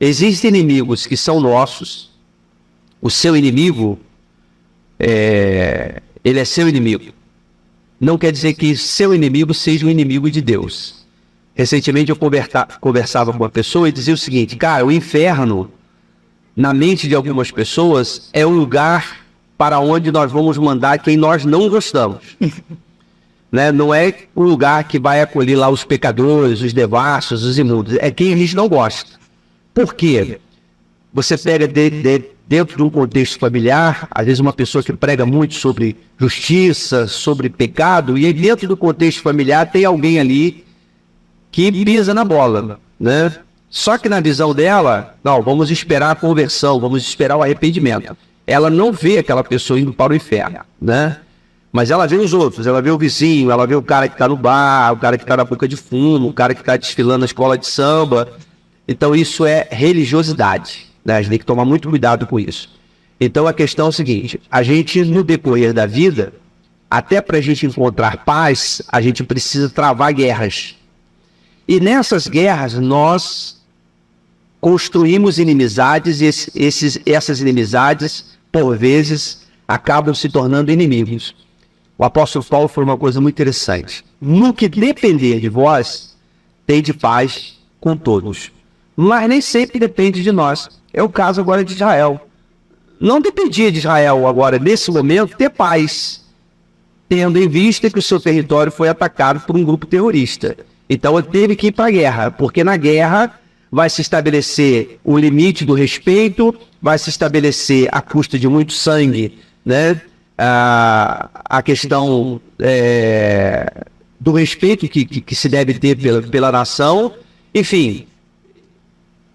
Existem inimigos que são nossos. O seu inimigo, ele é seu inimigo. Não quer dizer que seu inimigo seja o inimigo de Deus. Recentemente eu conversava com uma pessoa e dizia o seguinte: cara, o inferno, na mente de algumas pessoas, é um lugar para onde nós vamos mandar quem nós não gostamos. Né? Não é um lugar que vai acolher lá os pecadores, os devassos, os imundos. É quem a gente não gosta. Por quê? Você pega dentro de um contexto familiar, às vezes uma pessoa que prega muito sobre justiça, sobre pecado, e aí dentro do contexto familiar tem alguém ali que pisa na bola, né? Só que na visão dela, não, vamos esperar a conversão, vamos esperar o arrependimento. Ela não vê aquela pessoa indo para o inferno, né? Mas ela vê os outros, ela vê o vizinho, ela vê o cara que está no bar, o cara que está na boca de fumo, o cara que está desfilando na escola de samba. Então isso é religiosidade, né? A gente tem que tomar muito cuidado com isso. Então a questão é o seguinte: a gente, no decorrer da vida, até para a gente encontrar paz, a gente precisa travar guerras. E nessas guerras nós construímos inimizades e essas inimizades, por vezes, acabam se tornando inimigos. O apóstolo Paulo falou uma coisa muito interessante: no que depender de vós, tende paz com todos. Mas nem sempre depende de nós. É o caso agora de Israel. Não dependia de Israel agora, nesse momento, ter paz, tendo em vista que o seu território foi atacado por um grupo terrorista. Então ele teve que ir para a guerra, porque na guerra vai se estabelecer o limite do respeito, vai se estabelecer a custa de muito sangue, né? A questão do respeito que se deve ter pela nação. Enfim,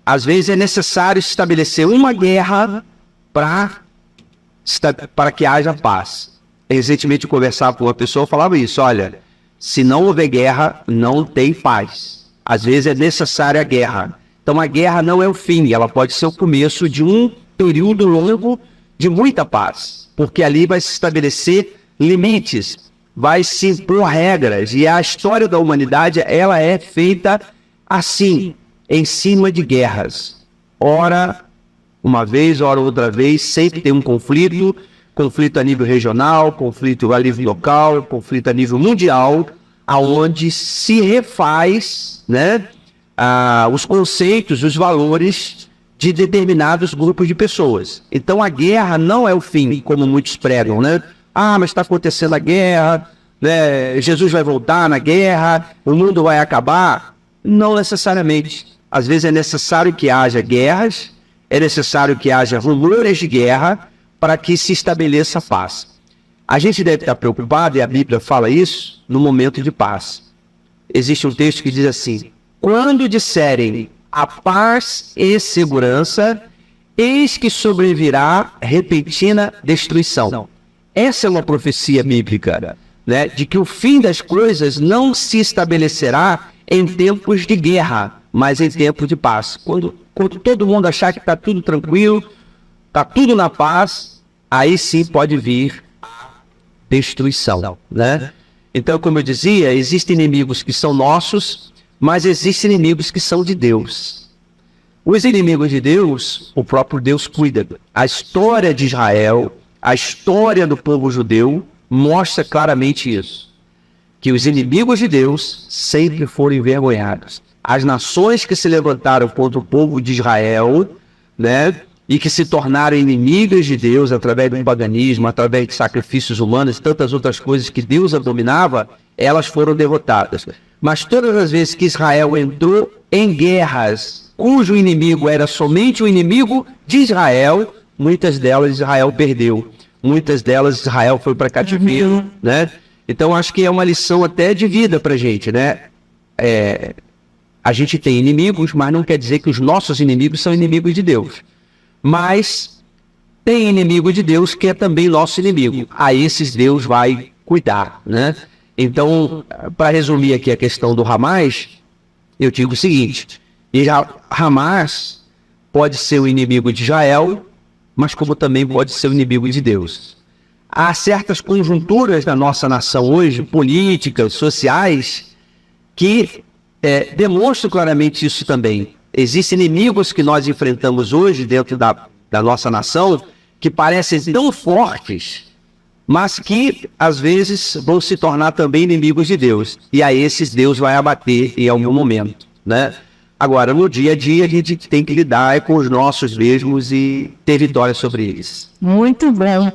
às vezes é necessário estabelecer uma guerra para que haja paz. Recentemente eu conversava com uma pessoa e falava isso: olha, se não houver guerra, não tem paz. Às vezes é necessária a guerra. Então a guerra não é o fim, ela pode ser o começo de um período longo de muita paz, porque ali vai se estabelecer limites, vai se impor regras, e a história da humanidade, ela é feita assim, em cima de guerras. Ora uma vez, ora outra vez, sempre tem um conflito a nível regional, conflito a nível local, conflito a nível mundial, aonde se refaz, né, os conceitos, os valores de determinados grupos de pessoas. Então a guerra não é o fim, como muitos pregam, né? Ah, mas está acontecendo a guerra, né? Jesus vai voltar na guerra, o mundo vai acabar. Não necessariamente. Às vezes é necessário que haja guerras, é necessário que haja rumores de guerra para que se estabeleça paz. A gente deve estar preocupado, e a Bíblia fala isso, no momento de paz. Existe um texto que diz assim: quando disserem a paz e segurança, eis que sobrevirá repentina destruição. Essa é uma profecia bíblica, né, de que o fim das coisas não se estabelecerá em tempos de guerra, mas em tempos de paz. Quando todo mundo achar que está tudo tranquilo, está tudo na paz, aí sim pode vir a destruição, né? Então, como eu dizia, existem inimigos que são nossos, mas existem inimigos que são de Deus. Os inimigos de Deus, o próprio Deus cuida. A história de Israel, a história do povo judeu, mostra claramente isso. Que os inimigos de Deus sempre foram envergonhados. As nações que se levantaram contra o povo de Israel, né, e que se tornaram inimigas de Deus através do paganismo, através de sacrifícios humanos e tantas outras coisas que Deus abominava, elas foram derrotadas. Mas todas as vezes que Israel entrou em guerras cujo inimigo era somente o inimigo de Israel, muitas delas Israel perdeu. Muitas delas Israel foi para cativeiro, né? Então acho que é uma lição até de vida para a gente, né? A gente tem inimigos, mas não quer dizer que os nossos inimigos são inimigos de Deus. Mas tem inimigo de Deus que é também nosso inimigo. A esses Deus vai cuidar, né? Então, para resumir aqui a questão do Hamas, eu digo o seguinte: Hamas pode ser o inimigo de Israel, mas como também pode ser o inimigo de Deus. Há certas conjunturas na nossa nação hoje, políticas, sociais, que demonstram claramente isso também. Existem inimigos que nós enfrentamos hoje dentro da nossa nação que parecem tão fortes, mas que às vezes vão se tornar também inimigos de Deus. E a esses Deus vai abater em algum momento, né? Agora, no dia a dia, a gente tem que lidar com os nossos mesmos e ter vitória sobre eles. Muito bem.